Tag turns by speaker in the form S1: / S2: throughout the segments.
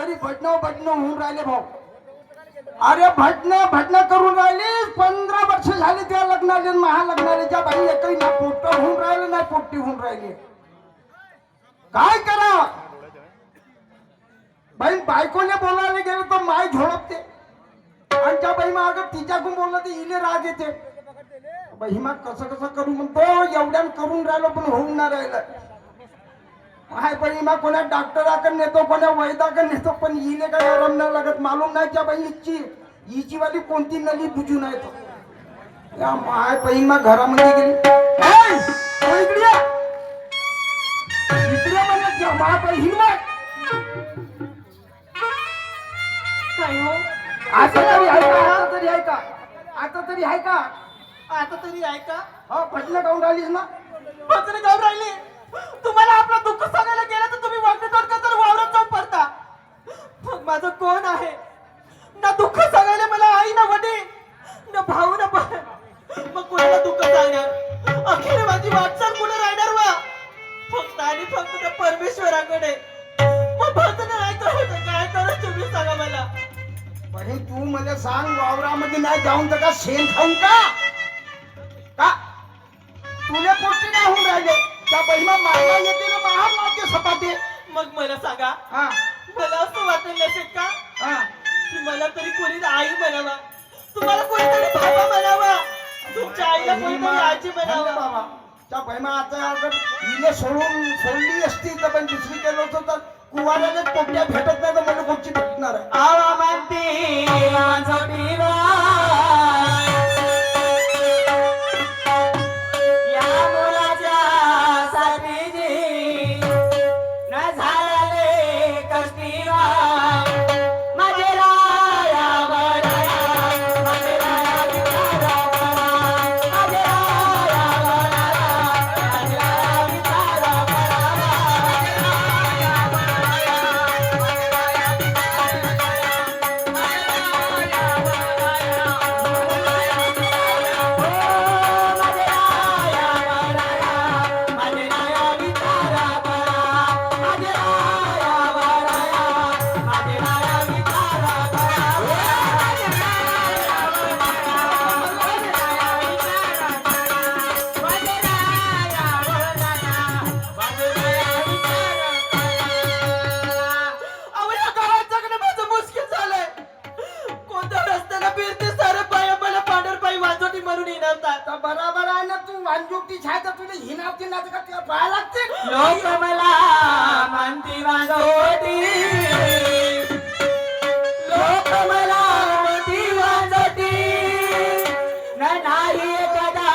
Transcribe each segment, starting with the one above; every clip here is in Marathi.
S1: घरी भटणं होऊन राहिले भाऊ. अरे भटणं करून राहिले. 15 वर्ष झाली त्या लग्नाले महालग्नाले. ज्या बाई एकही ना पोट्ट होऊन राहिले ना पोट्टी होऊन राहिले. काय करा बाई. बायकोने बोलायला गेलं तर माय झोडपते आणि त्या बाई मग अगर तिच्याकडून बोललं तर इले राग येते. बाई मग कसं करू म्हणतो. एवढ्यान करून राहिलो पण होऊन नाही राहिलं. हाय बाई मग कोणा डॉक्टराकडे नेतो कोणा वैद्याकडे नेतो पण इले काही आराम नाही लागत. मालूम नाही त्या बाई हिची वाली कोणती नली बुजून आहे. त्या माय बाई मग घरामध्ये गेली. इकडे म्हणलं मा बाई हिरवा
S2: काय हो?
S1: आता तरी आहे का? आता तरी आहे का?
S2: आता तरी आहे का?
S1: हो भटणं खाऊन राहिलीस ना.
S2: पत्र जाऊन राहिली. तुम्हाला आपलं दुःख सांगायला गेलं तर तुम्ही वागणं तर वावरात जाऊन पडता. मग माझं कोण आहे? ना दुःख सांगायला मला आई ना वडील ना भाऊ ना बहीण. मग कोणाला दुःख सांगणार? अखेर माझी वाटचाल कुठे राहणार वा? फक्त आणि फक्त त्या परमेश्वराकडे. मग भजन नाही करत काय करत तुम्ही सांगा मला.
S1: बहीण तू मला सांग वावरामध्ये नाही जाऊन तर का शेण खाऊन का तुला पोटी नाही होऊन राहिले. त्या बहिणा मारला येते ना महार लावते सपाटे.
S2: मग मला सांगा मला असं वाटत नसेल का की मला तरी कोणी आई म्हणावा. तुम्हाला कोणीतरी बाबा म्हणावा. तुमच्या आईला कोणीतरी आजी म्हणावा.
S1: बाबा त्या बहिणा आता अगर हिने सोडली असती तर पण दुसरी केलं होतं तर कुवाऱ्याने पोट्या भेटत नाही तर मला कोणची भेटणार आहे.
S2: आवा म्हणते माझं पिवा या मुलाच्या साथीची न झाले कष्टीवा. माझे राया बराया माझे राया विचारा माझे राया बराया माझे राया विचारा
S1: बराबर आहे ना. तू वांजुटी छाय तर तुला हिनावती ना का तुला पाया लागते.
S2: लोक मला मानती वाजवती. लोक मला मानती वाजवती. नाही एखादा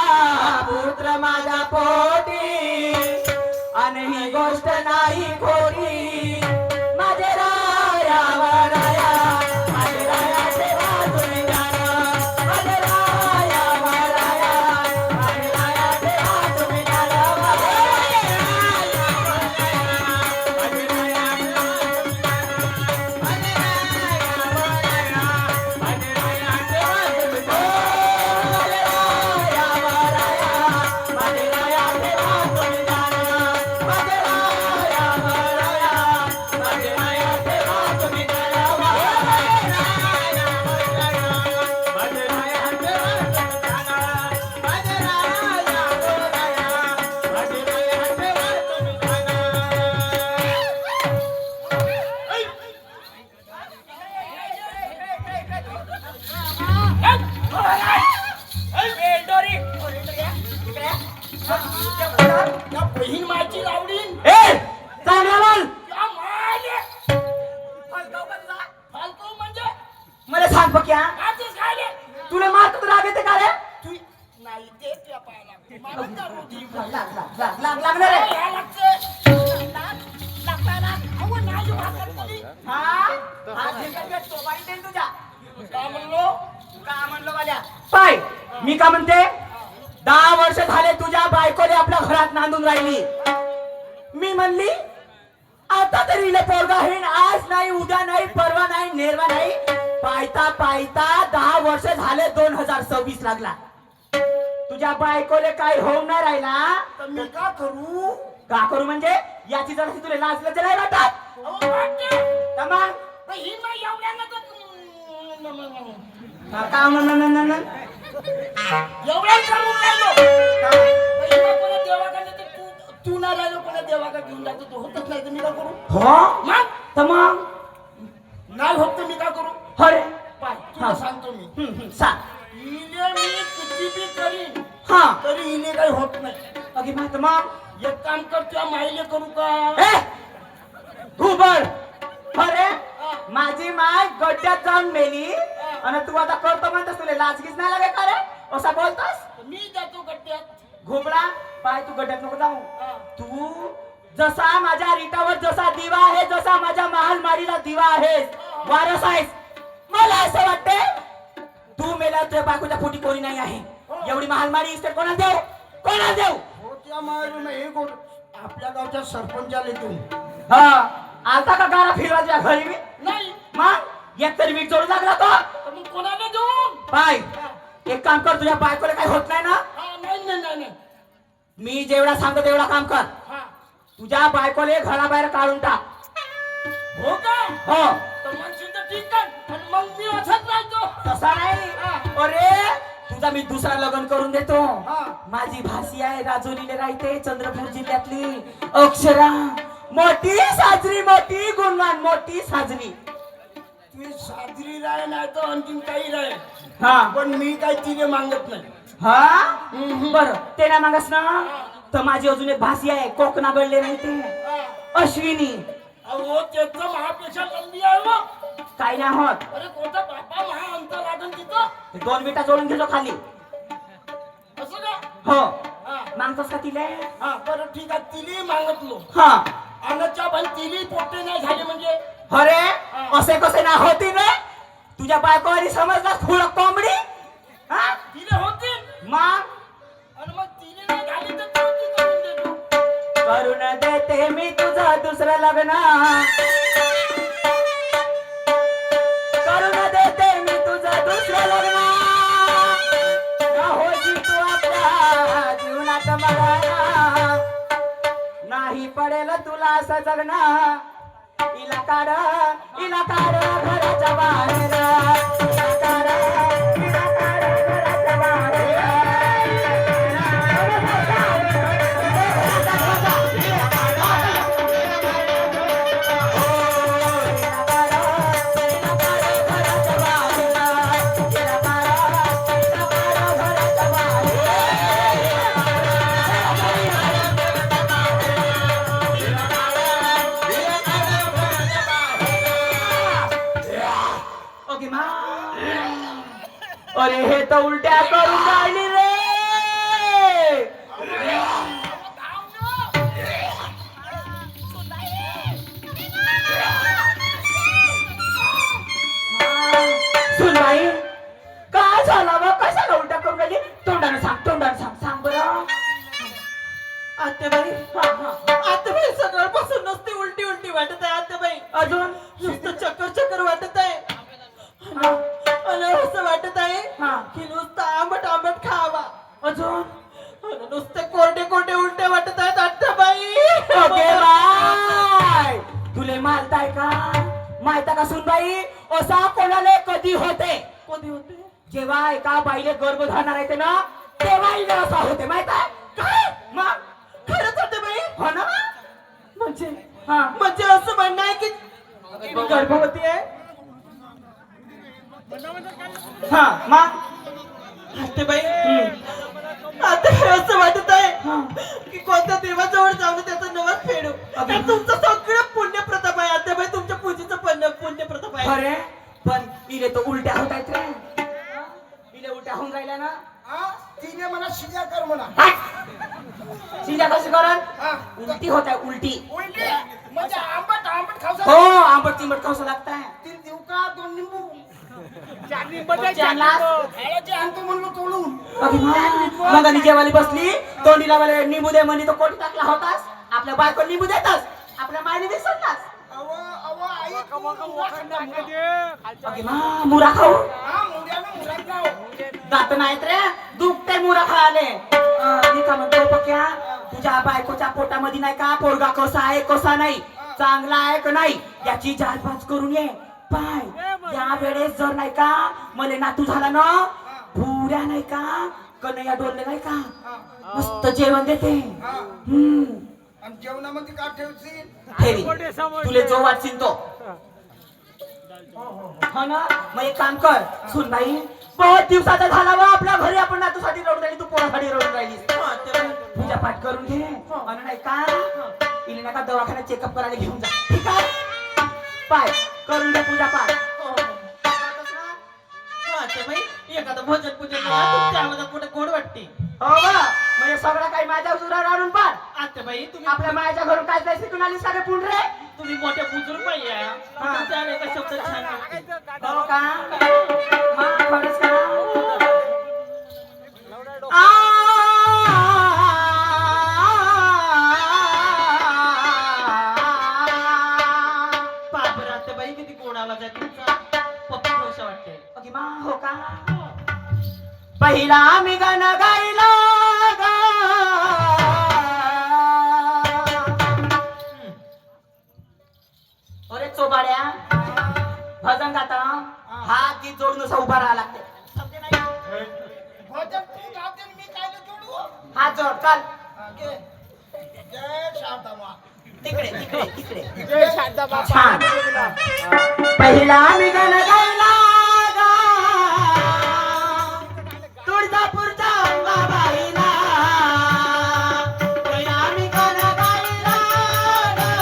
S2: पुत्र माझा पोटी आणि ही गोष्ट नाही खोटी. माझे राया वराया माझे राया सेवा तुम्ही जाणा. माझे राया वराया माझे राया सेवा तुम्ही जाणा.
S1: बहीण माझी लावडीन फालतू म्हणजे
S2: मला सांग पक्या
S1: आजच खायले
S2: तुला मारतो तर राग येते का रे?
S1: तू नाही ते त्या पायाला मला तर रोटी
S2: लागणार आहे.
S1: या लागते लागताना अहो नाही भाकर तरी
S2: हा जिंकत तो बाई देन तुझ्या.
S1: का म्हणलो
S2: का म्हणलो माझ्या पाय मी का म्हणते 10 वर्ष झाले तुझ्या बायकोने आपल्या घरात नांदून राहिली. मी म्हणली आता तरी हिला पोरगा आहे. आज नाही उद्या नाही परवा नाही नेरवा नाही पायता पायता 10 वर्ष झाले 2026 लागला. तुझ्या बायकोले काय होऊन नाही राहिला
S1: तर मी का करू
S2: म्हणजे याची जरा तुला लाज लज्जा नाही वाटत.
S1: अहो वाटते
S2: मग
S1: ही नाही एवढ्यानं
S2: का म्हणून
S1: एवढ्या करून राहिलो हिमा कोणा देवाकडे तर तू नाही राहिलो कोणा देवाकडे घेऊन जातो तो होतच नाही तर मी का करू
S2: हो
S1: मग
S2: तर मग
S1: नाही होत तर मी का करू
S2: अरे
S1: पाय तुला सांगतो मी
S2: सांग
S1: इले मी किती बी करीन
S2: हा
S1: तरी इले काही होत नाही
S2: अगे माहित मग
S1: एक काम कर तुला माईले करू का
S2: ए घुबड अरे माझी माय गड्ड्यात जाऊन मेली आणि तू आता करतो म्हणतोस तुला लाजगीच नाही लागे का रे असा बोलतोस
S1: मी जातो गड्ड्यात
S2: घुबडा पाय तू गड्ड्यात नको जाऊ तू जसा माझ्या रिटावर जसा दिवा आहे जसा माझ्या महालमारीला दिवा आहेस वारस आहेस मला असं वाटते तू मेला तुझ्या बायकोच्या पोटी कोणी नाही आहे एवढी महालमारी इस्टेट कोणाला देऊ कोणाला देऊ
S1: हो त्या मारू नाही हे गोड आपल्या गावच्या सरपंचाला तू
S2: हा आता का गारा फिरवा तुझ्या घरी मी
S1: नाही
S2: मग एक तरी वीट जोडू लागला तो
S1: तर मग कोणाला देऊ
S2: पाय एक काम कर तुझ्या बायकोला काही होत नाही ना
S1: नाही नाही नाही नाही
S2: मी जेवढा सांगतो तेवढा काम कर
S1: हा
S2: तुझ्या बायकोले घराबाहेर काढून टाक
S1: हो का
S2: हो
S1: तर म्हणशील तर ठीक आहे आणि मग मी असंच राहतो
S2: तसा नाही अरे तुझा मी दुसरा लग्न करून देतो
S1: हा.
S2: माझी भासी आहे राजोलीला राहते चंद्रपूर जिल्ह्यातली अक्षरा मोठी साजरी मोठी गुणवान मोठी साजरी
S1: तुम्ही साजरी राह नाही तर आणखीन काही राह
S2: हा
S1: पण मी काही तिने मागत नाही
S2: हा बर ते नाही मागस ना तर माझी अजून एक भासी आहे कोकणा गडले राहते अश्विनी
S1: अहो त्याचं महापेक्षा लंबी आहे मग
S2: काही नाही होत
S1: अरे कोणता बापा महा अंतर लागन तिथं
S2: ते 2 मिनिटं जोडून घेतो खाली
S1: असं का
S2: हो
S1: हा
S2: मागतोस का तिले
S1: हा बरं ठीक आहे तिली मागतलो
S2: हा
S1: अनच्या पण तिली पोटे नाही झाले म्हणजे
S2: अरे असे कसे ना होती रे तुझ्या बायकोवारी समजला खुळ कोंबडी हा
S1: तिले होतील
S2: मग
S1: आणि मग तिले नाही झाली तर तू ती करून देतो
S2: करून देते मी तुझं दुसरं लग्न करून देते मी तुझं दुसरं लग्न का होशी तू आपल्या जीवनात मला नाही पडेल तुला असं जगणं इला काढ घराच्या बाहेर इला काढ घराच्या बाहेर ओके मा अरे हे तर उलट्या करून राहिली रे सुनबाई काय झाला बा कशाला उलट्या करून राहिली तोंडाने सांग बरं
S3: आत्याबाई आत्याबाई सकाळपासून नुसती उलटी उलटी वाटत आहे आत्याबाई
S2: अजून
S3: नुसतं चक्कर वाटत आहे आणि असं वाटत आहे की नुसतं आंबट खावा
S2: अजून
S3: आणि नुसते कोरडे उलटे वाटत आहेत आत्याबाई
S2: ओके बाय तुले मालताय का माहिता का सुनबाई असा कोणाला कधी होते
S3: कधी होते
S2: जेव्हा एका बाईले गर्भ धरणार आहे ना तेव्हा हिला असा होते माहित आहे काय मग
S3: खरंच आत्याबाई
S2: हो ना
S3: म्हणजे
S2: हा
S3: असं म्हणणं आहे की मी गर्भवती आहे
S2: हा मग
S3: आत्याबाई आत्याबाई असं वाटत आहे की कोणत्या देवाजवळ जाऊन त्याचा नवस फेडू आणि तुमचं सगळं पुण्य प्रताप आहे आत्याबाई तुमच्या पूजेचं पुण्य प्रताप आहे
S2: अरे पण इले तो उलट्या होत आहेत रे इले उलट्या होऊन राहिल्या ना
S1: हा तिने मला शिजा कर म्हणा
S2: शिजा कशी करन
S1: हा
S2: उलटी होत आहे उलटी
S1: उलटी म्हणजे आंबट खाऊ
S2: हो आंबट चिंबट खावं लागताय
S1: 3 देऊ का 2 निंबू 4 निंबू खायचे आणतो म्हणलो तोडून
S2: मग आणि जेवाली बसली तोंडीला मला निंबू दे म्हणे तो कोटी टाकला होतास आपल्या बायको निंबू देतास आपल्या मायने विसरलास
S1: अव आई
S2: मुरा खाऊ
S1: हा मुड्यानं मुरात
S2: दात नाहीत रे दुखते मुरा खायले मी का म्हणतो पक्या तुझ्या बायकोच्या पोटामध्ये नाही का पोरगा कसा आहे कसा नाही चांगला आहे का नाही याची जांच करून ये पाय या वेळेस जर नाही का मला नातू झाला ना पुऱ्या नाही का कन्हैया डोलले नाही का मस्त जेवण देते
S1: आणि जेवणामध्ये का ठेवशील?
S2: ठेवी तुले जो वाटशील तो हो ना मग एक काम कर सुन बाई बहुत दिवसाचा झाला वा आपल्या घरी आपण नातूसाठी रडून राहिली तू पोरासाठी रडून राहिलीस पूजा पाठ करून घे आणि नाही का इले नका दवाखान्यात चेकअप करायला घेऊन जा ठीक आहे पाय करून घे पूजा पाठ
S3: एखादं भजन पूजन तुमच्या आवाजात कुठे गोड वाटते
S2: हो वा म्हणजे सगळं काही माझ्या उजुरावर आणून पाड
S3: आत्याबाई तुम्ही
S2: आपल्या मायाच्या घरून काय काय शिकून आली सारे पुंडरे
S3: तुम्ही मोठे बुजुर्ग बाई आहे तुमच्या एका शब्द छान वाटते.
S2: हो का हा खरंच का
S3: बापरे आत्याबाई किती गोड आवाज आहे तुमचा पप्पी ढोसा वाटते
S2: ओके मा हो का पहिला मी गाणं गायला गा अरे चोबाड्या भजन गाता हात गीत जोडून असं उभा राहा लागते समजे नाही
S1: भजन तू गाते आणि मी काय जोडू?
S2: हात जोड चाल
S1: घे. जय शारदाबा.
S2: तिकडे तिकडे तिकडे
S1: जय शारदाबा.
S2: छान पहिला मी गाणं गायला गा तुळजापूरच्या अंबाबाईला पहिला मी गाणं गायला गा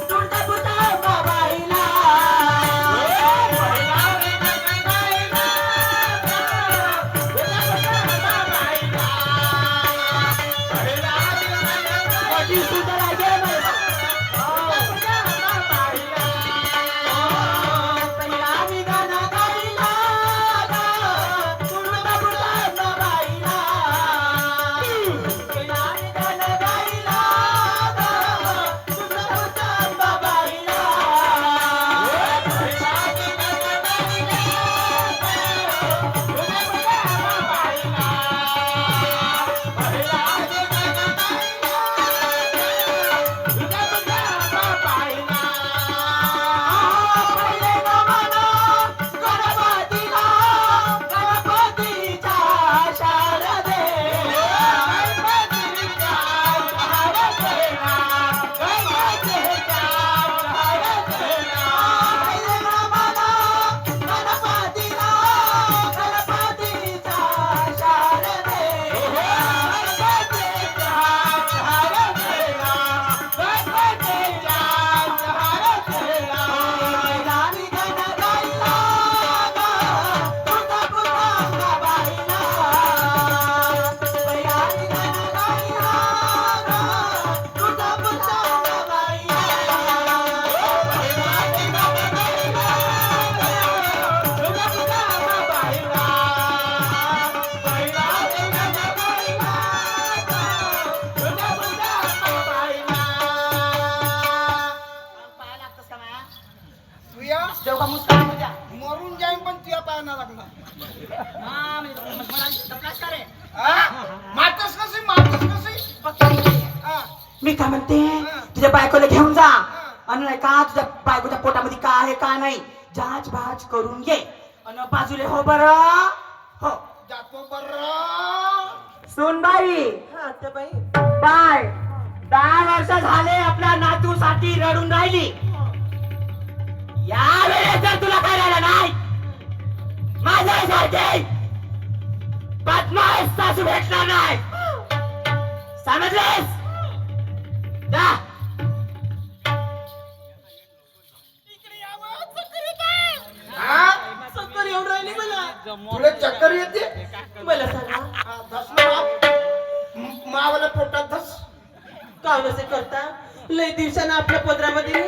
S2: तुळजापूरच्या अंबाबाईला पहिला मी गाणं गायला गा तुळजापूरच्या अंबाबाईला पहिला मी गाणं गायला मोठी सुंदर आहे मला देव का मुस्कान मजा
S1: मरून जाईन पण तुझ्या पायाना लागणार.
S2: हा म्हणजे मला तपलास का रे
S1: मातस कशी मातस कशी? हा.
S2: मी काय म्हणते तुझ्या बायकोला घेऊन जा आणि नाही का तुझ्या बायकोच्या पोटामध्ये काय आहे का नाही जाच भाच करून घे आणि बाजूले हो बर हो
S1: जातो बर्रा.
S2: सोनबाई
S3: आत्याबाई
S2: बाय 10 वर्ष झाले आपल्या नातूसाठी रडून राहिली यावेळेस जर तुला काय राहिलं नाही माझ्यासाठी बदमाश सासू भेटणार नाही समजलेस जा
S1: हा?
S3: चक्कर येऊन राहिली मला
S1: तुला चक्कर येते?
S3: मला सांगा
S1: हा, धस ना बाप. मावाला पोटात धस.
S3: काय कसे करता लय दिवसानं आपल्या पदरामध्ये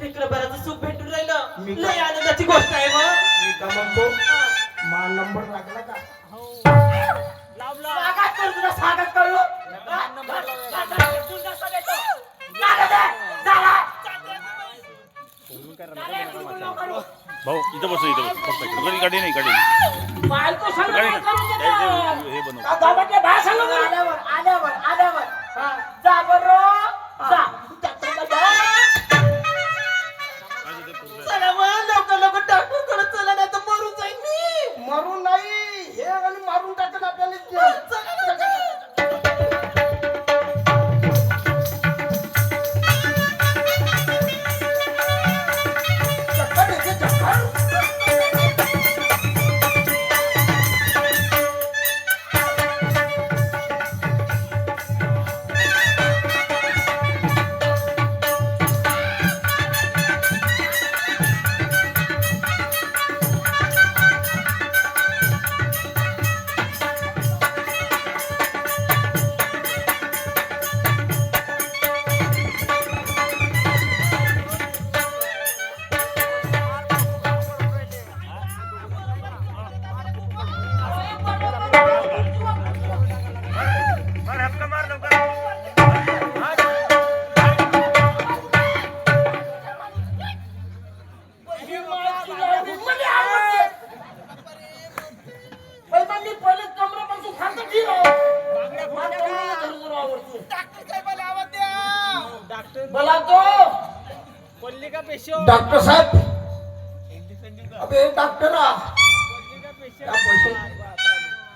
S3: लेकरबाळाचं सुख भेटून राहिलं लय आनंदाची गोष्ट आहे मग
S1: मी का म्हणतो मा नंबर लागला का?
S2: स्वागत करू तुला स्वागत करू
S4: भाऊ इथं बसू फक्त इकडे गाडी नाही गाडी
S2: बायको संग
S4: गाडी
S2: काय करून
S4: नाही.
S2: देतो?
S4: हे बनव
S2: का गावातल्या बाया संग बोलू? आल्यावर जा बरं जा.
S3: चला मग लवकर
S1: बोला तो डॉक्टर साहब अबे डॉक्टर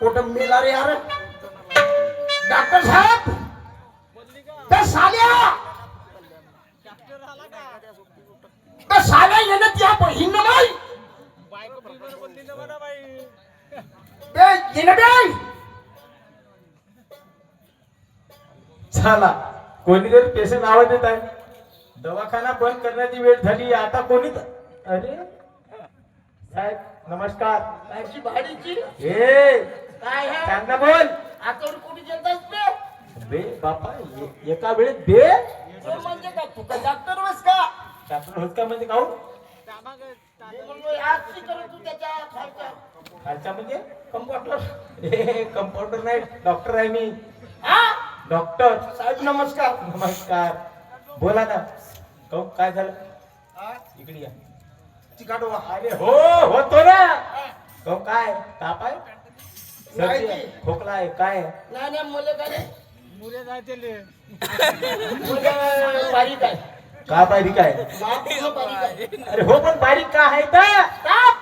S1: कुठं मेला रे यार डॉक्टर साहब त्या साल्या त्या साल्या येणं त्या बहीण नाही बे येणं बे
S5: झाला कोणीतरी पेशंट आवाज देत आहे दवाखाना बंद करण्याची वेळ झाली आता कोणी अरे साहेब नमस्कार
S1: साहेबची भाडीची
S5: ए
S1: काय आहे
S5: सांग बोल
S1: आता कोणी देतात बे
S5: बे बापा एका वेळेत बे
S1: ते म्हणजे काय तू का डॉक्टर बस का
S5: डॉक्टर होत का म्हणजे काहून
S1: मी म्हणलो आज की करत तू त्याच्या खालच्या
S5: खालचा म्हणजे
S1: कंपाऊंडर
S5: ए कंपाऊंडर नाही डॉक्टर आहे मी
S1: हा
S5: डॉक्टर
S1: साहेब नमस्कार
S5: नमस्कार बोला ना काहून काय झालं इकडे या
S1: चिकाटोवा
S5: अरे हो होतो ना काहून काय ताप आहे सर्दी आहे?
S1: नाही.
S5: खोकला आहे काय आहे?
S1: नाही नाही मुले काय मुले बारीक आहे
S5: का बारीक आहे
S1: मापूस बारीक आहे
S5: अरे हो पण बारीक का आहे तर
S1: ताप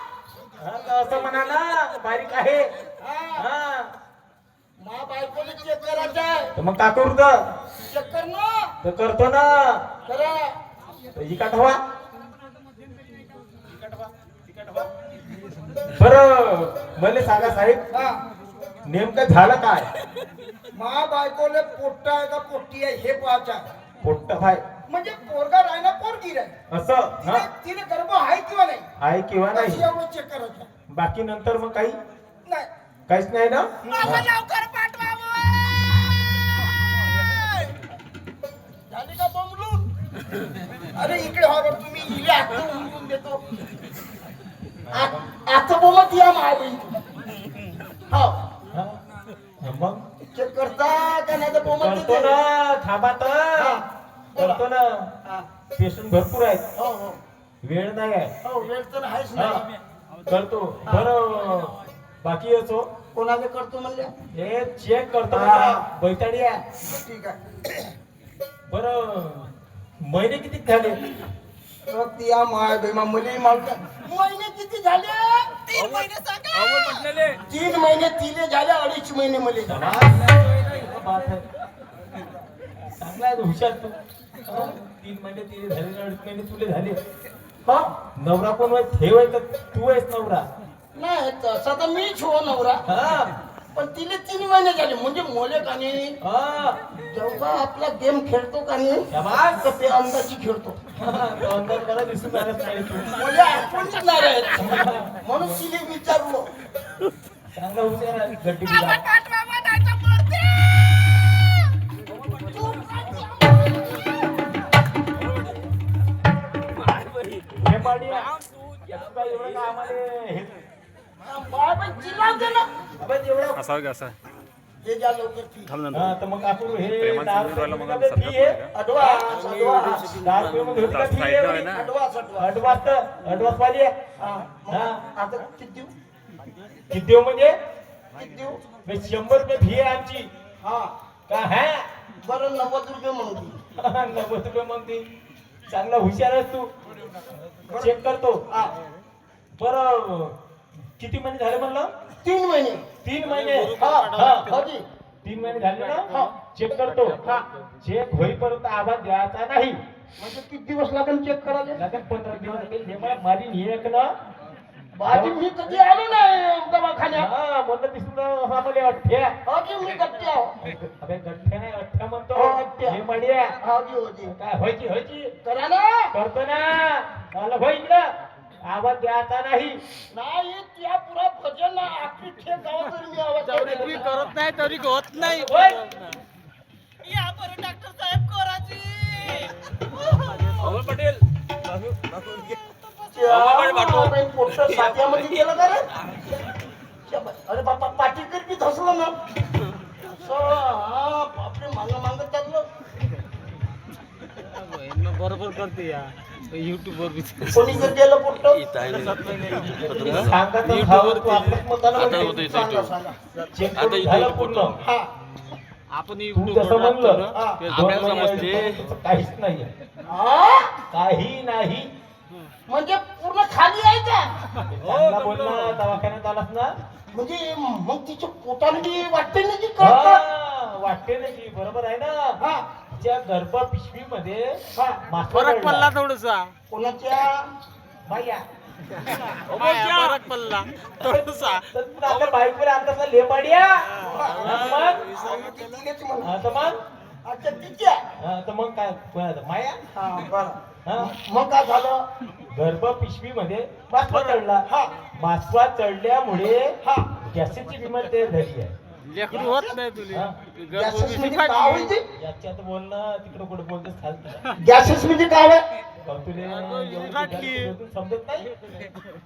S5: हा, तर असं म्हणा ना बारीक आहे हा
S1: मा बायकोला चेक करायचं आहे
S5: तर मग का करू तर
S1: चेक कर ना
S5: तर करतो ना
S1: करा
S5: तर इका ठेवा बरं मला सांगा साहेब
S1: हा
S5: नेमकं झालं काय
S1: मा बायकोले पोट्टा आहे का पोट्टी आहे हे पाहायचं आहे.
S5: पोट्ट आहे
S1: म्हणजे पोरगा राहिला पोरगी राहील
S5: असं हा
S1: तिने गर्भ आहे किंवा नाही
S5: आहे किंवा
S1: अशी
S5: नाही
S1: एवढं चेक करायचं आहे.
S5: बाकी नंतर मग काही
S1: नाही
S5: काहीच नाही ना
S1: लवकर झाली का बोंबलून अरे इकडे हा बरं तुम्ही इले आता उमटून देतो आता बोलत या मावी हो
S5: हा? मग
S1: चेक करता का नाही तर बोमत
S5: करतो ना थांबा तर
S1: हा.
S5: करतो ना
S1: हा.
S5: पेशंट भरपूर आहेत
S1: हो हो
S5: वेळ नाही आहे
S1: हो वेळ तर आहेच
S5: हा.
S1: नाही
S5: करतो बरं बाकी असो
S1: कोणाला करतो म्हणले
S5: हे चेक करतो
S1: हा.
S5: बैताडी आहे
S1: ठीक आहे
S5: बरं महिने किती झाले
S1: मग या माय बाई मुली मागता महिने किती झाले 3 महिने सांगा 3 महिने तिले झाले 2.5 महिने मुली
S5: बात आहे. चांगला आहे हुशार तू 3 महिने तिने झाले 2.5 महिने तुले झाले
S1: हा
S5: नवरा कोण वाय ठेव आहे का तू आहेस नवरा
S1: नाही तसा तर मीच हो नवरा
S5: हा
S1: पण तिले 3 महिने झाले म्हणजे मोले का नाही
S5: हा
S1: जेव्हा आपला गेम खेळतो का नाही
S5: शाबास.
S1: तर ते अंदाजी खेळतो
S5: तो अंदाज मला दिसून आलाच नाही तू
S1: मुले आठवणीच नाही राहत म्हणून तिले विचारलो
S5: चांगला हुशार आहे गड्डी बिला. हे पाडी आहे. याचं काय एवढं काय आम्हाला हे-
S1: बाळ पण चिल्लावते ना
S5: अबे एवढं
S4: असावं का असं
S1: हे ज्या लवकर ठीक
S4: थांब
S5: हा,
S4: नंतर
S5: तर मग आपण हे
S4: प्रेमानं
S5: 10
S4: समजून राहिलं मग
S5: रुपये
S4: समजत
S5: फी आहे.
S4: नाही का?
S1: अडवान्स
S5: 10 रुपये मध्ये होती का फी
S4: साईडला आहे
S5: एवढी?
S4: ना.
S5: ॲडव्हान्स वाली आहे
S1: हा
S5: हा.
S1: आता किती देऊ
S5: किती देऊ म्हणजे
S1: किती देऊ
S5: बे 100 रुपये फी आहे आमची
S1: हा
S5: का हा
S1: बरं 90 रुपये म्हणून देऊ
S5: 90 रुपये मग ती चांगला हुशार आहेस तू चेक करतो
S1: हा
S5: बरं किती महिने झाले म्हणलं
S1: 3 महिने
S5: 3 महिने
S1: हा
S5: हा
S1: हो जी
S5: 3 महिने झाले ना चेक करतो चेक होईपर्यंत आवाज द्यायचा नाही
S1: म्हणजे किती दिवस लागेल चेक करायला
S5: लागेल 15 दिवस लागेल हे मला मारी एक ना
S1: बाजी मी कधी आलो नाही दवाखान्यात
S5: हा म्हणलं दिसून आम्हाला अठ्ठ्या
S1: हो जी मी गट्टी आहो
S5: अबे गठ्ठ्या नाही अठ्ठ्या म्हणतो
S1: हो, अठ्ठ्या.
S5: हे माडिया
S1: हो जी हो जी
S5: काय व्हायची व्हायची
S1: करा ना
S5: करतो ना मला भाई इकडं आवाज द्यायचा नाही
S1: नाही त्या पुरा भजन आखरी ठेक गावात तरी मी आवाज करत
S2: नाही तरी होत नाही
S5: होय.
S2: या बरं डॉक्टर साहेब कोराची
S4: पटेल
S1: पोट्ट सात्यामध्ये गेलं का रे अरे बापा पाटीकर बी धसलं ना हा बापरे मांग मांग चाललं
S2: बरोबर करते या युट्यूब वर
S1: कोणी जर गेलं पोट्ट
S5: सांगा तर खावं तू आपल्याच मतानं
S4: आता
S5: म्हणते.
S4: होतंय
S1: सांगा सांगा
S5: चेक करून झालं पूर्ण
S1: हा
S2: आपण
S5: तू जसं म्हणलं
S1: हा.
S5: दोन
S4: आपल्याला
S5: महिने
S4: समजते.
S5: अडीच महिने काहीच नाही
S1: हा?
S5: काही नाही.
S1: म्हणजे पूर्ण खाली आहे का?
S5: चांगला बोल ना, दवाखान्यात आलास ना?
S1: म्हणजे मग तिच्या पोटामध्ये वाटते ना की कळतं?
S5: हा, वाटते ना की बरोबर आहे ना.
S1: हा.
S5: तिच्या गर्भ पिशवीमध्ये
S1: हा.
S5: फरक पडला
S3: थोडसा
S1: कोणाच्या
S5: बाया.
S3: फरक पडला थोडसा
S5: तर तू आपल्या बायकोला आणतास लेपाड्या. मग
S1: तिलेच म्हणा.
S5: हा, तर मग
S1: अच्छा तिच्या.
S5: हा, तर मग काय कोणाचं? माया.
S1: हा बरं.
S5: हा,
S1: मग काय झालं?
S5: गर्भ पिशवीमध्ये मासवा चढला.
S1: हा.
S5: मासवा चढल्यामुळे
S1: हा.
S5: गॅसेसची बिमारी तयार झाली आहे.
S3: लेकरू होत नाही तुला
S5: हा.
S1: गॅसेस म्हणजे काय म्हणजे?
S5: याच्यात बोलणं तिकडं कुठं बोलतेस खालती.
S1: गॅसेस म्हणजे काय आहे?
S5: तुला एवढं समजत नाही.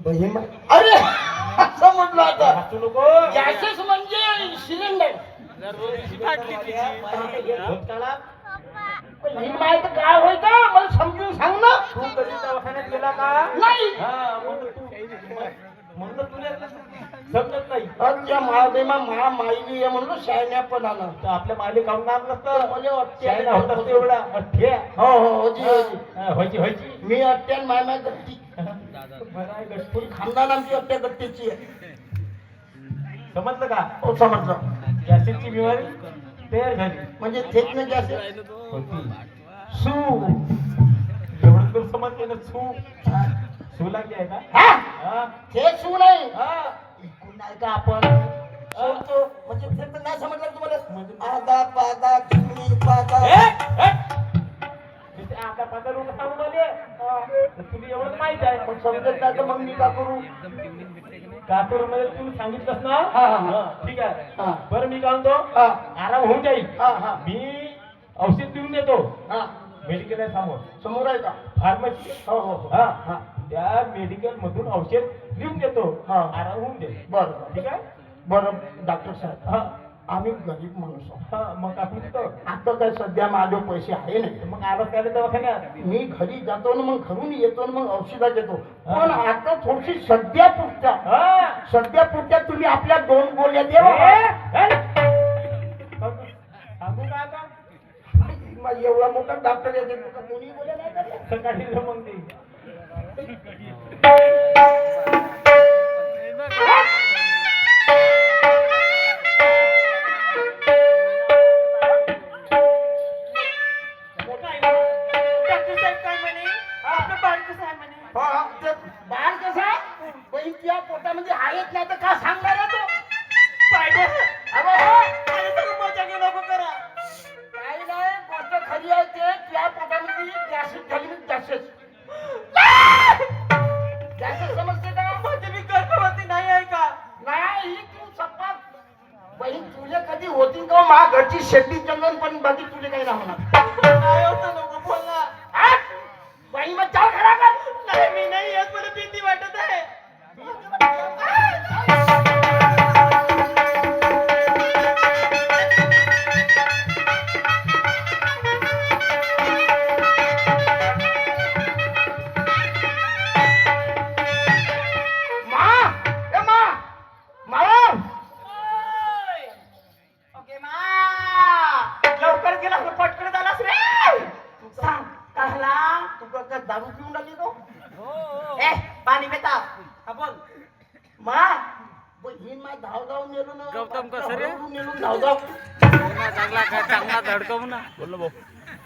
S1: बहीण अरे असं म्हटलं आता.
S5: हसू नको.
S1: गॅसेस म्हणजे सिलेंडर.
S5: भूत काळा.
S1: बहीण माहित काय होय का मला समजून सांग ना.
S5: तू कधी दवाखान्यात गेला का?
S1: नाही.
S5: हा, म्हणलं तुला समजत नाही.
S1: त्या महादेवा माईली आहे म्हणलं शायन्यापणानं.
S5: तर आपल्या मालिक काढून नाम नसतं.
S1: मला वाटते
S5: शाळेला होत असतो एवढा अठ्ठे.
S1: हो हो होजी होजी.
S5: व्हायची व्हायची.
S1: मी अट्ट्यान मायमा गट्टी.
S5: बरं आहे, गट.
S1: पुरी खानदान आमची अट्ट्या गट्टीची आहे.
S5: समजलं का?
S1: हो समजलं.
S5: गॅसेसची बिमारी तयार झाली
S1: म्हणजे थेट ना गॅसेस.
S5: होती. सू एवढं तर समजते ना. सू लागली आहे का?
S1: हा
S5: हा?
S1: थेट सू नाही.
S5: हा.
S1: ऐकून नाही का आपण सोडतो म्हणजे थेट तर नाही समजलं तुम्हाला. आदा पादा चिमणी पादा.
S5: तिथे आता पगार उभं सांगू मला. तुला एवढं माहित आहे.
S1: पण समजत नाही तर मग मी का करू?
S5: कापूर मध्ये तुम्ही सांगितलंस ना.
S1: हा, हा, हा.
S5: ठीक आहे.
S1: हा.
S5: बरं मी काय म्हणतो,
S1: हा
S5: आराम होऊन जाईल.
S1: हा हा
S5: मी औषध देऊन देतो.
S1: हा.
S5: मेडिकल आहे समोर.
S1: समोर आहे का?
S5: फार्मसी.
S1: हो हो हो.
S5: हा.
S1: हा.
S5: त्या मेडिकल मधून औषध लिहून देतो.
S1: हा.
S5: आराम होऊन जाईल.
S1: बरं
S5: ठीक आहे.
S1: बरं डॉक्टर साहेब
S5: हा.
S1: आम्ही गरीब माणूस आहोत.
S5: हा, मग आपण तिथं
S1: आता काय सध्या माझे पैसे आहे नाही.
S5: मग आलं त्याला दवाखान्यात.
S1: मी घरी जातो ना मग घरून येतो ना मग औषधा घेतो. पण आता थोडीशी सध्या पुरता तुम्ही आपल्या 2 गोळ्या द्या.
S5: सांगू का आता?
S1: एवढा मोठा डॉक्टर येते तुका दोन्ही गोळ्या नाही का?
S5: सकाळी मग ते
S2: डॉक्टर साहेब काय म्हणे? आपलं बाळ कसं आहे म्हणे?
S1: हा, हा, ते बाळ कसा बहीण त्या पोटामध्ये आहेत नाही तर का सांगणार आहे तो?
S2: पाहिजे.
S1: अबे,
S2: मला सगळं मजा घेऊ नको करा.
S1: काही नाही गोष्ट खरी आहे ते त्या पोटामध्ये गॅसेस झाली म्हणजे गॅसेस समजते का?
S2: म्हणजे मी गर्भवती नाही आहे का?
S1: नाही तू सप्पा बहीण तुझे कधी होती का मा घरची शेती चंदन पण बाकी तुझे काही नाही होणार.
S2: नाही होतं नको बोल ना.
S1: हा? बाई मग चाल खरा कर.
S2: नाही मी नाही येत, मला भीती वाटत आहे.
S1: मा ए मा माया
S2: ओके मा, लवकर गेला तर पटकन झालास रे. सांग काय झाला?
S1: तू का दारू पिऊन लागली का?
S2: ए पाणी पिता. हा बोल.
S1: मा बहीण मा धाव धाव नेलो ना.
S3: गौतम कसं रे?
S1: हळूहळू नेलो धाव धाव.
S3: चांगला धडकव ना.
S4: बोल ना भाऊ.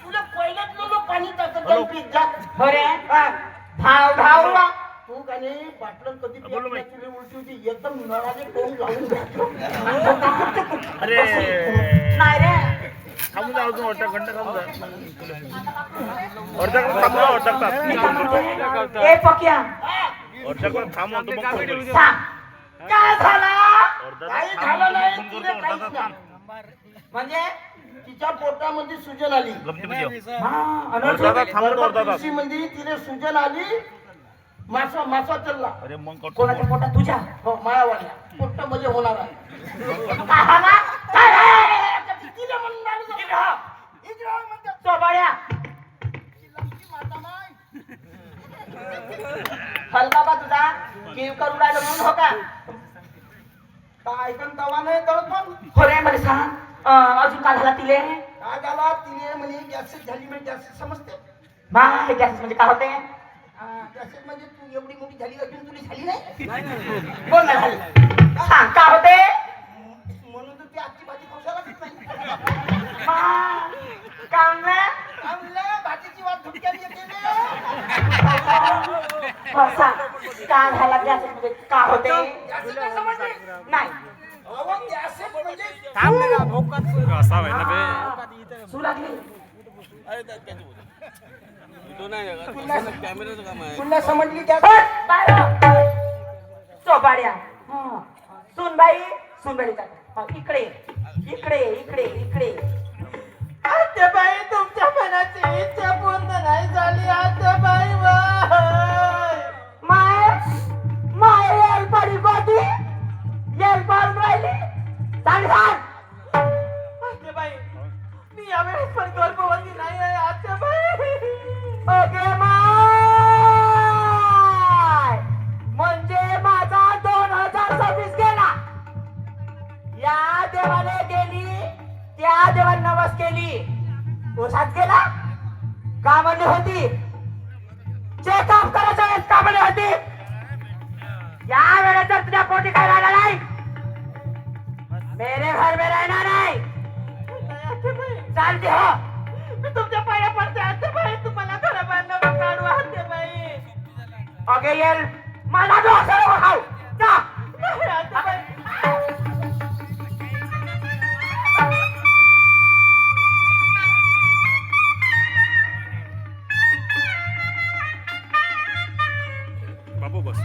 S1: तुला पहिल्याच नेलो पाणी टाकत जाऊन पीत जा.
S2: बरे
S1: हा.
S2: धाव धाव वा.
S1: तू का नाही बाटलं कधी
S4: बोलो बाई.
S1: तुला उलटी होती एकदम नळाने टोन लावून घातलं.
S4: अरे
S2: नाही रे.
S4: थांबून जा अजून अर्धा घंटा थांबून जा. अर्धा घंटा थांबून जा, अर्धा तास.
S2: ए पक्या
S4: अर्धा घंटा थांब म्हणतो मग फोन करीन.
S2: सांग काय झाला?
S4: अर्धा
S1: काही
S4: तास
S1: झालं नाही,
S4: थांब, फोन
S1: तिला
S4: करतो, अर्धा
S1: काहीच
S4: तास थांब.
S2: म्हणजे
S1: तिच्या पोटामध्ये सुजन आली.
S4: गमती म्हणजे
S2: अनर्थ.
S4: अर्धा तास थांबतो, अर्धा तास.
S1: मध्ये तिने सुजन आली. मासा चालला.
S4: अरे मग करतो
S2: कोणाच्या पोटात तुझ्या?
S1: हो मायावाल्या पोट्ट मध्ये होणार आहे.
S2: काय झाला? काय झाला?
S1: तिला म्हणून राहिली जाऊ.
S2: इकडं हो.
S1: इकडं हो म्हणते.
S2: सोबाड्या.
S1: लंकी माता माय.
S2: हलका बा तुझा कीव करून राहिलो म्हणून हो का?
S1: काय ऐकून तवा नाही दळपण.
S2: हो रे मला सांग अजून काय झाला तिले?
S1: काय झाला तिने म्हणे गॅसेस झाली म्हणजे गॅसेस समजते.
S2: माय गॅसेस म्हणजे काय होते
S1: तसेच म्हणजे तू एवढी मोठी झाली अजून तुला झाली नाही
S2: बोल ना झाली सांग काय होते
S1: म्हणून तर ती आजची भाजी खाऊ शकत नाही
S2: काम नाही
S1: आमल्या भाजीची वाट धुटक्यात येते रे.
S2: सांग काय झाला गॅसेस म्हणजे काय होते
S1: गॅसेस नाही समजले?
S2: नाही
S1: अहो, गॅसेस म्हणजे
S4: असावं ना बे
S2: सू लागली
S1: पुन्हा समजली गॅस
S2: चोपाड्या सुनबाई सुनबाईचा इकडे इकडे इकडे इकडे आत्याबाई तुमच्या मनाची इच्छा पूर्ण नाही झाली आत्याबाई माय माय येल पडी गोटी येल पाडून राहिली सांग सांग आत्याबाई मी यावेळेस पण गर्भवती नाही आहे आत्याबाई ओके माय म्हणजे माझा 2026 गेला या देवाने गेली त्या देवाने नवस केली उसात गेला का म्हणली होती चेकअप करायच्या वेळेस का म्हणली होती या वेळेस जर तुझ्या पोटी काय राहिला नाही मेरे घर में रहना नाही चालते हो मी तुमच्या पाया पडते आत्याबाई तुम्हाला घराबाहेर नको काढू आत्याबाई ओके येल मला डोसा नको खाऊ जा नाही आत्याबाई
S4: बाबू बस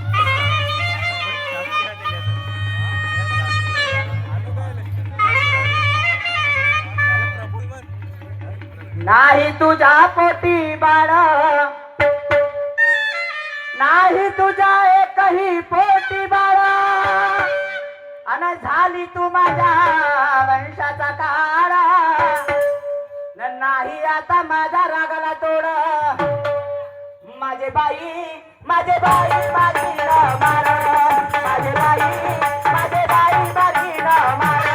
S2: नाही तुझ्या पोटी बाळ नाही तुझ्या एकही पोटी बाळ अन झाली तू माझ्या वंशाचा काळा नाही आता माझा रागाला तोड माझे बाई माझी न मार माझे बाई माझी न मार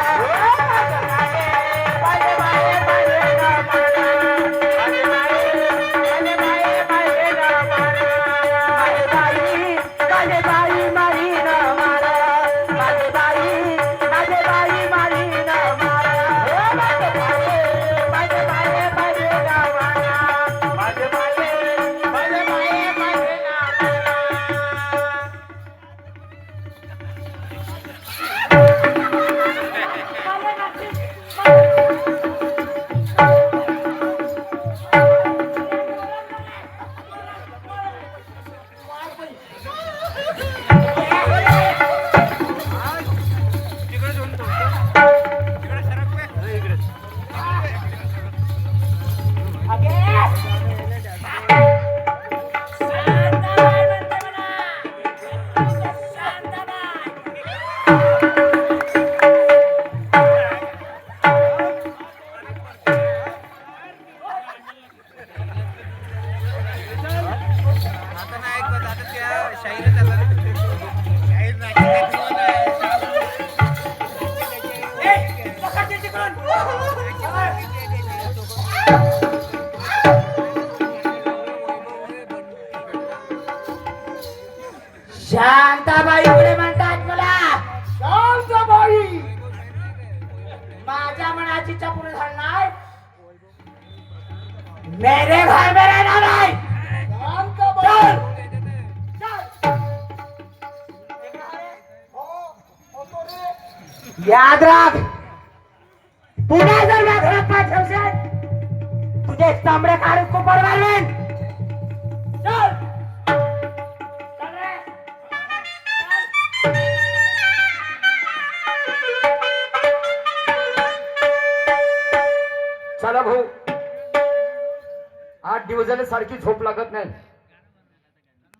S2: शांताबाई पुढे म्हणतात मला
S1: शांताबाई
S2: माझ्या मनाची इच्छा पूर्ण झाली नाही मेरे घर में रहना नहीं
S1: शांताबाई
S2: याद राख पुन्हा जर या घरात पाय ठेवशील तुझे चामडे काढून कुपर घालवेन चल चल रे.
S6: चला भाऊ 8 दिवस झाले सारखी झोप लागत नाही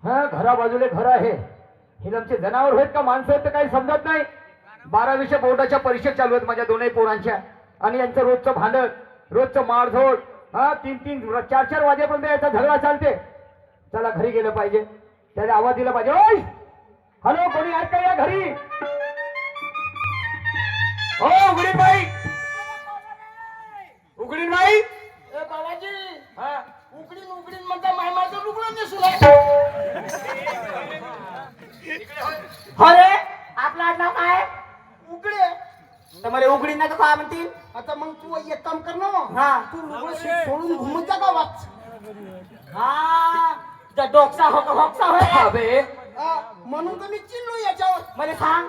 S6: हा घरा बाजूले घर आहे हे आमचे जनावर आहेत का माणसं आहेत काही समजत नाही 12वीच्या बोर्डाच्या परीक्षा चालू आहेत माझ्या दोनही पोरांच्या आणि यांचं रोजचं भांडण रोजचं मारझोड हा 3-4 वाजेपर्यंत याचा झगडा चालते चला घरी गेलं पाहिजे त्याला आवाज दिला पाहिजे ओय हॅलो कोणी आहेत का या घरी हो उघडीन बाई उघडीन बाई
S1: ए बाबाजी
S6: हा
S1: उकडीन म्हणता
S2: अरे आपला आडनाव काय
S1: उघडे.
S2: तर मला उघडी नाही तर काय म्हणतील
S1: आता मग तू एक काम कर ना.
S2: हा.
S1: तू लुगडं सोडून घुमत जा गावात.
S2: हा त्या डोकसा होकसा होय
S6: अबे
S1: हा, म्हणून तर मी चिल्लो याच्यावर.
S2: मला सांग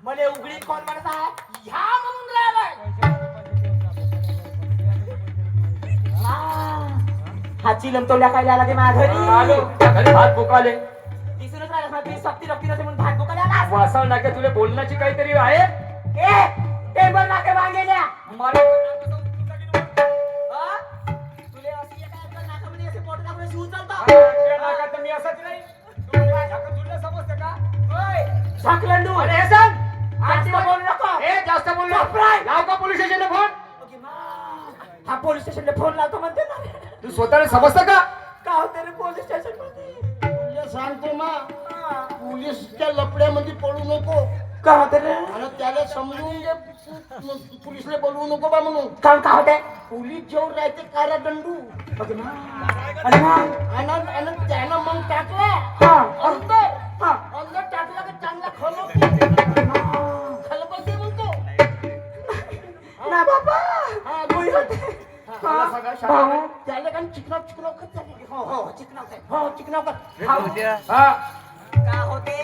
S2: मला उघडी कोण म्हणत आहे
S1: ह्या म्हणून राहिलाय.
S2: हा चिलम तोंड्या काय द्यायला ते माझ्या
S6: आलो
S2: घरी
S6: घरी भात भुकाले
S2: दिसूनच राहिला तुम्ही सक्ती रक्ती नसे म्हणून भात भुकायला आलास.
S6: वासळ नाके तुला बोलण्याची काहीतरी आहे
S2: ए टेबल नाके बांधलेल्या
S6: मारे
S2: हा? तुले अशी एका एका नाकामध्ये असे पोट टाकून शिवून चालता
S6: तुझ्या नाकात मी असाच नाही तुला झाकण झुललं समजतं का
S2: ओय झाकलंडू
S6: अरे हे सांग
S2: जास्त बोलू नको
S6: ए जास्त बोललो
S2: बापरे!
S6: लाव का पोलीस स्टेशनला फोन
S2: ओके, मा. हा पोलीस स्टेशनला फोन लावतो म्हणते ना
S6: तू स्वतःला समजतं का
S2: का होते रे पोलीस स्टेशन मध्ये
S1: तुला सांगतो मा, पोलीसच्या लपड्यामध्ये पडू नको.
S2: का होते रे
S1: आणि त्याला समजून घे. पोलीसला बोलवू नको बा म्हणून.
S2: काम का होते
S1: पोलीस जेवढ राहते कारा दंडू.
S2: ओके, मा. आणि मग
S1: आणि त्यानं मग टाकला
S2: हा
S1: अंदर.
S2: हा
S1: अंदर टाकला का चांगला खलबते म्हणतो.
S2: ना बाबा
S1: हा,
S2: मुई होते
S6: मला सांगा, शाळा
S2: भाऊ
S1: त्याला काय चिकनाव खत झाली. हो चिकनाव काय. हो चिकनाव खत.
S6: हा
S2: का होते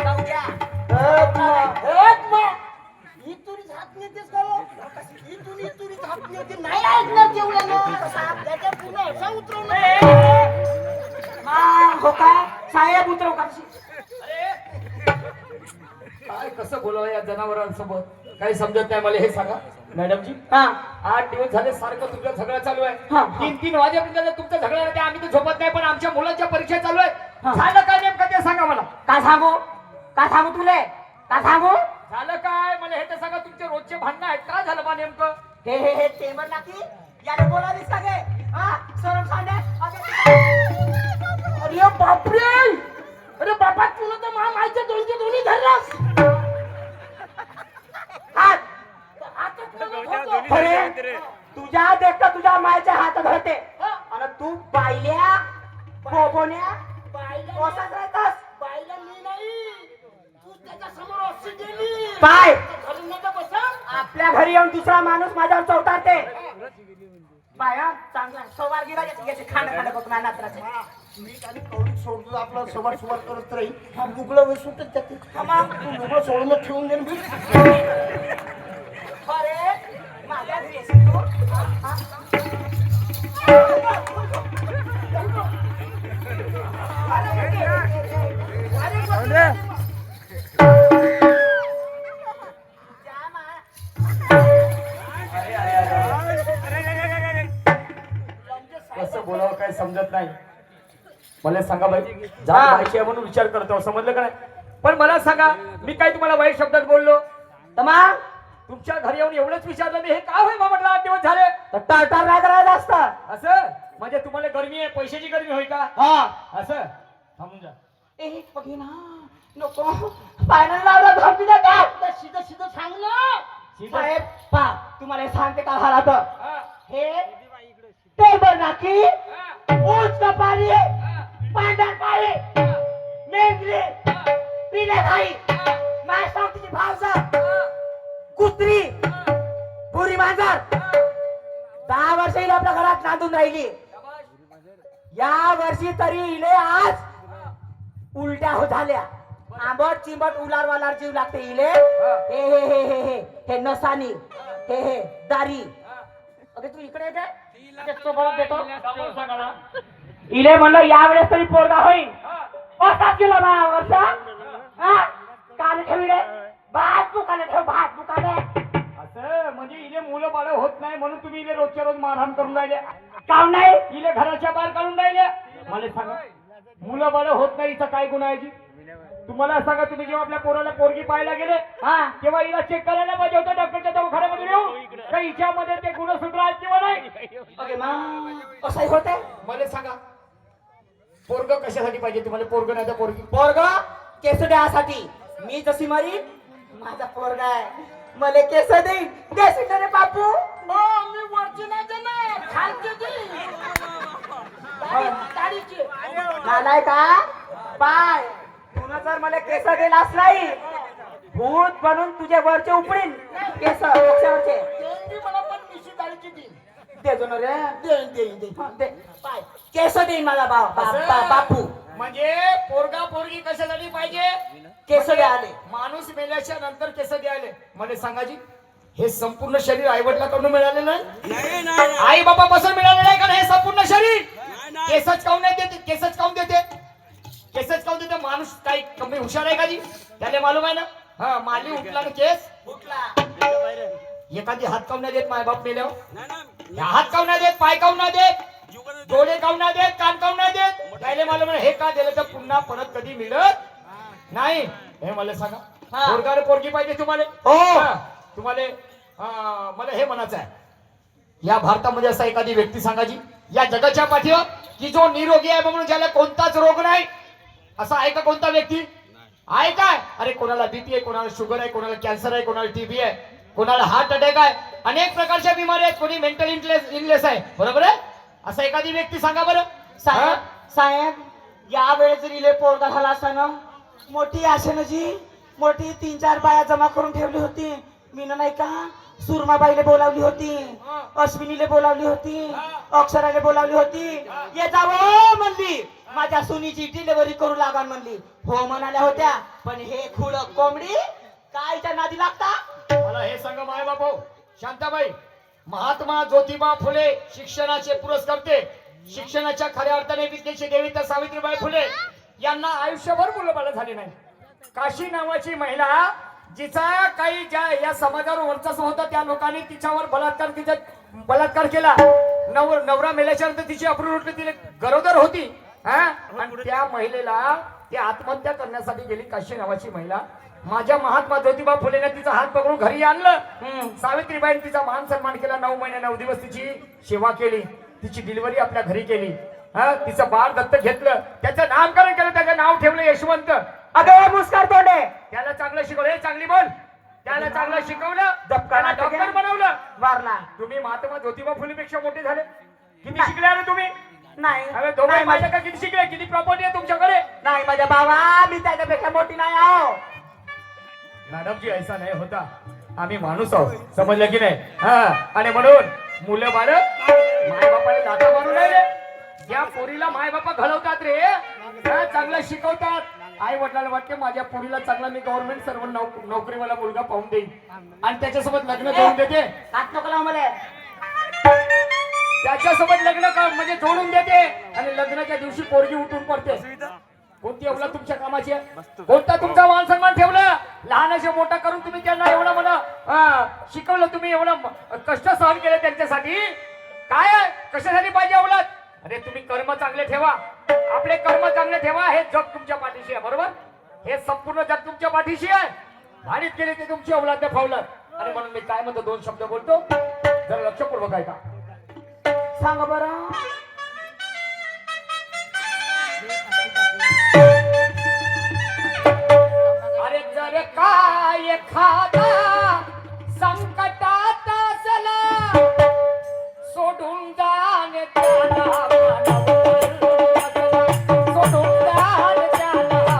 S2: जाऊ द्या
S1: इथुरीच हात नेतेस का हो? इथुरीच हात नेते. नाही ऐकणार तेवढं ना. त्याच्या पुन्हा असा उतरवणार.
S2: हो का साहेब उतरव का
S6: काय कसं बोलावं या जनावरांसोबत काही समजत नाही मला हे सांगा मॅडमजी
S2: हा
S6: 8 दिवस झाले सारखं तुमचं झगडा चालू आहे
S2: हा, हा.
S6: 3 वाजेपर्यंत तुमचा झगडा आहे आम्ही तर झोपत नाही पण आमच्या मुलांच्या परीक्षा चालू आहेत
S2: हा.
S6: झालं काय नेमकं ते सांगा मला
S2: का सांगू तुले का सांगू
S6: झालं काय मला हे तर सांगा तुमचे रोजचे भांडणं आहेत काय झालं बा नेमकं
S2: हे टेबल नाकी याने बोलालीस का गे हा सरम सांडे
S1: अरे बापरे. अरे बापा तुला तर माहिती दोनचे दोन्ही धरलास.
S2: अरे तुझ्या देखता तुझ्या मायच्या हातात होते आणि तू बायल्या बोबोन्या कोसात राहतास
S1: बाईला मी नाही. तू त्याच्या समोर अशी गेली.
S2: काय
S1: घालून नका बसा.
S2: आपल्या घरी येऊन दुसरा माणूस माझ्यावर चौतारते बाया चांगला सवार गिरा याचे खाणं बघ नात्राचे
S1: मी काही कौलिक सोडतो आपला सवार सुवार करत राहील. हा लुगडं वे सुटत जाते. तू लुगडं सोडून ठेवून दे मी.
S2: अरे माझ्या घरी येशील तू
S6: कसं बोलावं काय समजत नाही मला सांगा बाई जा बाईची आहे म्हणून विचार करतो समजलं का नाही पण मला सांगा मी काय तुम्हाला वाईट शब्दात बोललो
S2: तमा
S6: तुमच्या घरी येऊन एवढंच विचारलं मी हे का होय बा म्हटलं 8 दिवस झाले
S2: तर टाळटाळ नाही करायला असतं
S6: असं म्हणजे तुम्हाला गरमी आहे पैशाची गरमी होय का
S2: हा
S6: असं थांबून जा
S2: ए बघे ना नको फायनल लावला धरती ना का
S1: सीधं सीधं सांग ना.
S2: साहेब पा तुम्हाला हे सांगते का झाला तर
S6: हा,
S2: हे टेबल नाकी
S6: हा,
S2: ऊंच कपारी पांढर पाळी मेंढरी पिले खाई माय सावतीची भावसा कुत्री पुरी मांजर 10 वर्ष इले आपल्या घरात नांदून राहिली या वर्षी तरी इले आज उलट्या हो झाल्या आंबट चिंबट उलार वालार जीव लागते इले हे हे हे हे हे हे नसानी हे हे दारी अगे तू इकडे येते देतो इले म्हणलं यावेळेस तरी पोरगा होईल असाच गेला बा वर्षा काल ठेवले भात दुकाने ठेव भात दुकाने
S6: असं म्हणजे इले मुलं बाळ होत नाही म्हणून तुम्ही इले रोजच्या रोज मारहाण करून राहिले
S2: काम नाही
S6: इले घराच्या बाहेर काढून राहिले मला सांगा मुलं बाळ होत नाही हिचा काय गुन्हा आहे जी तुम्हाला सांगा तुम्ही जेव्हा आपल्या पोराला पोरगी पाहायला गेले
S2: हा
S6: तेव्हा हिला चेक करायला पाहिजे होतं डॉक्टरच्या दवाखान्यामध्ये येऊन का हिच्यामध्ये ते गुणसूत्र आहेत किंवा नाही
S2: ओके मग असंही होते
S6: मला सांगा पोरग कशासाठी पाहिजे तुम्हाला पोरग नाही तर पोरगी
S2: पोरगा केस द्यासाठी मी जशी मरी माझा पोरगा आहे मला केस देईन देशील रे बापू
S1: हो मी वरची नाही देणार. खालची दे. दाढीची.
S2: नालाय का पाय तुला जर मला केस दिलास नाही भूत बनून तुझ्या वरचे उपडीन केस डोक्यावरचे
S1: मला पण मिशी दाढीची देईन.
S2: देतो ना रे
S1: देईन देईन देईन.
S2: हा, दे पाय केस देईन मला बापू
S5: म्हणजे पोरगा पोरगी कशासाठी पाहिजे
S2: केस द्याले
S5: माणूस मेल्याच्या नंतर केस द्यायले मला सांगा जी हे संपूर्ण शरीर आई वडिलांकडून मिळालेलं आहे आई बाबा पासून मिळालेलं आहे का हे संपूर्ण शरीर केसच काऊन नाही देते केसच काऊन देते केसच काऊन देते माणूस काही कमी हुशार आहे का जी त्याला मालूम आहे ना हा माली उठला ना केस उठला एखादी हात काऊन नाही देत माय बाप मेल्यावर हात काऊन नाही देत पाय काऊन नाही देत डोळे काऊन नाही देत कान काऊन नाही देत त्याला मालूम आहे हे का दिलं तर पुन्हा परत कधी मिळत नाही हे मला सांगा पोरगा आणि पोरगी पाहिजे तुम्हाला हा, तुम्हाला मला हे म्हणायचं आहे या भारतामध्ये असा एखादी व्यक्ती सांगायची या जगाच्या पाठीवर की जो निरोगी आहे म्हणून ज्याला कोणताच रोग नाही असा आहे का कोणता व्यक्ती आहे काय अरे कोणाला बीपी आहे कोणाला शुगर आहे कोणाला कॅन्सर आहे कोणाला टीबी आहे कोणाला हार्ट अटॅक आहे अनेक प्रकारच्या बिमारी आहेत कोणी मेंटल इलनेस आहे बरोबर आहे असा एखादी व्यक्ती सांगा बरं
S2: साहेब साहेब या वेळेस जर इले पोरगा झाला असताना मोठी आशेनजी मोठी 3-4 बाया जमा करून ठेवली होती मी नाही का सुरमाबाईले बोलावली होती अश्विनीले बोलावली होती अक्षराले बोलावली होती ये जावं म्हणली माझ्या सुनीची डिलिव्हरी करू लागा म्हणली हो म्हणाल्या होत्या पण हे खुड कोंबडी कायच्या नादी लागता
S5: मला हे सांगा माय बापू शांताबाई महात्मा ज्योतिबा फुले शिक्षणाचे पुरस्कर्ते शिक्षणाच्या खऱ्या अर्थाने विद्येची देवी तर सावित्रीबाई फुले यांना आयुष्यभर मुलंबाळ झाले नाही काशी नावाची महिला जिचा काही ज्या या समाजावर वर्चस्व होता त्या लोकांनी तिच्यावर बलात्कार केला नवरा मेल्याच्या नंतर तिची अप्रूव्ह उठली तिने गरोदर होती आणि त्या महिलेला ती आत्महत्या करण्यासाठी गेली काशी नावाची महिला माझ्या महात्मा ज्योतिबा फुलेने तिचा हात पकडून घरी आणलं सावित्रीबाईने तिचा मान सन्मान केला 9 महिने 9 दिवस तिची सेवा केली तिची डिलिव्हरी आपल्या घरी केली तिचं बाळ दत्तक घेतलं त्याचं नामकरण केलं त्याचं नाव ठेवलं यशवंत
S2: अगं मुस्कार तोंडे
S5: त्याला चांगलं शिकवलं चांगली बोल त्याला चांगलं शिकवलं
S2: दबकाला
S5: डॉक्टर बनवलं
S2: मारला
S5: तुम्ही महात्मा ज्योतिबा फुलेपेक्षा मोठे झाले किती शिकले रे तुम्ही
S2: नाही
S5: अरे दोघे माझ्या का किती शिकले किती प्रॉपर्टी आहे तुमच्याकडे
S2: नाही माझ्या बाबा मी त्याच्यापेक्षा मोठी नाही आहो
S5: मॅडम जी ऐसा नाही होता आम्ही माणूस आहोत समजलं की नाही आणि म्हणून मुलं बाळ माय बापाला लाथा मारू नये या पोरीला माय बापा घडवतात रे चांगलं शिकवतात आई वडिलांना वाटते माझ्या पोरीला चांगला मी गव्हर्नमेंट सर्व नोकरीवाला मुलगा पाहून देईन आणि त्याच्यासोबत लग्न करून देते
S2: हात नको लावू मला
S5: त्याच्यासोबत लग्न म्हणजे जोडून देते आणि लग्नाच्या दिवशी पोरगी उठून पडते कोणती एवढा तुमच्या कामाची आहे कोणता तुमचा मान सन्मान ठेवलं लहानाचे मोठा करून तुम्ही त्यांना एवढं मला शिकवलं तुम्ही एवढं कष्ट सहन केले त्यांच्यासाठी काय कशासाठी पाहिजे अवलाद अरे तुम्ही कर्म चांगले ठेवा आपले कर्म चांगले ठेवा हे जग तुमच्या पाठीशी आहे बरोबर हे संपूर्ण जग तुमच्या पाठीशी आहे भाडीत केले ते तुमची अवलाद फावलं आणि म्हणून मी काय म्हणतो 2 शब्द बोलतो जरा लक्षपूर्वक ऐका
S2: सांगा बरं
S5: अरे जर काय एखादा संकटात असला सोडून जाणे त्याला सोडून जाणे त्याला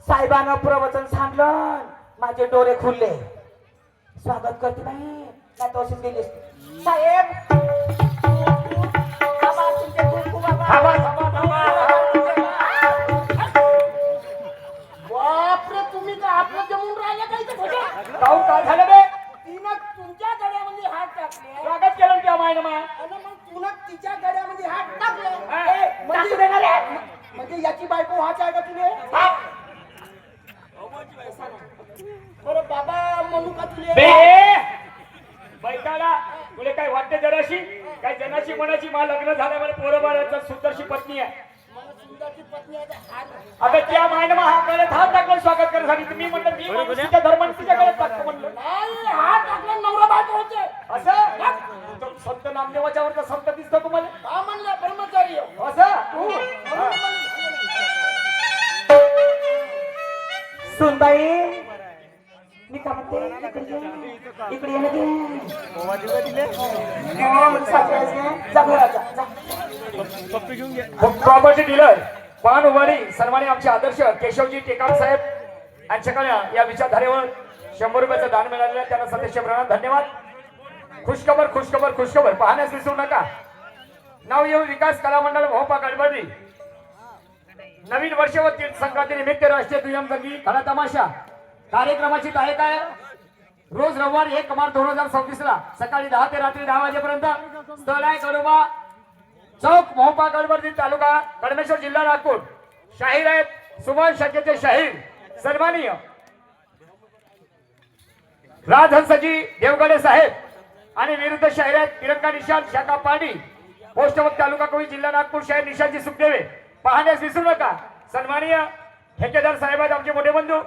S2: साहेबानं प्रवचन सांगलं माझे डोळे खुलले. स्वागत करते बाई नाही तर अशीच गेली असती. साहेब बाबा, तुमचे खूप खूप आभार.
S5: थांबा थांबा थांबा.
S1: बापरे, तुम्ही तर आपलं जमून राहिले काही तर खोटं.
S5: काहून काय झालं बे?
S1: तिनं तुमच्या गड्यामध्ये हात टाकले
S5: स्वागत केलं त्या मायनं मा.
S1: आणि मग तुला तिच्या गड्यामध्ये हात टाकले.
S5: ए,
S1: म्हणजे देणार आहे? म्हणजे याची बायको हाच आहे का तुले? बरं बाबा म्हणू का तुले?
S5: बे बैठाला तुला काय वाटते जराशी? काय जनाशी मनाची मा लग्न झालं मला पोरं बाळाचं सुंदरशी पत्नी आहे.
S1: मला सुंदरची पत्नी आहे तर हात.
S5: अबे त्या मायनं मा हा गळ्यात हात टाकला स्वागत करण्यासाठी. तुम्ही म्हणलं मी माणूस तिच्या धर्माने तिच्या गळ्यात टाकतो म्हणलं.
S1: नाही, हात टाकला नवरा बायको होते.
S5: असं तो संत नामदेवाच्या वरचा संत दिसतो तुम्हाला?
S1: का म्हणलं ब्रह्मचारी आहे.
S5: असं
S2: सुनबाई मी का म्हणते इकडे ये ना ते. हो, म्हणजे सासू आहेस ना? जा घरात जा, जा.
S5: प्रॉपर्टी डीलर पान उभारी सन्मानी आमचे आदर्श केशवजी टेकाम साहेब यांच्याकडे या विचारधारेवर 100 रुपयाचं दान मिळालेलं आहे. त्यांना सदस्य प्रणाम, धन्यवाद. खुशखबर खुशखबर खुशखबर पाहण्यास विसरू नका. नाव येऊन विकास कला मंडळ भोपा गडबडी नवीन वर्ष व तीर्थ संक्रांती निमित्त राष्ट्रीय दुय्यम संगीत कला तमाशा कार्यक्रमाची तारीख आहे रोज रविवार 1 मार्च 2026 ला सकाळी 10 ते रात्री 10 वाजेपर्यंत. स्थळ आहे कडोबा चौक मोहपा गडबर्दी तालुका कडमेश्वर जिल्हा नागपूर. शाहीर आहेत सुमन शाखेचे शाहीर सन्माननीय राजहंसजी देवगडे साहेब आणि विरुद्ध शाहीर आहेत तिरंगा निशांत शाखा पाणी पोस्टमत तालुका कोळी जिल्हा नागपूर. शाहीर निशांतजी सुखदेवे पाहण्यास विसरू नका. सन्माननीय ठेकेदार साहेब आहेत आमचे मोठे बंधू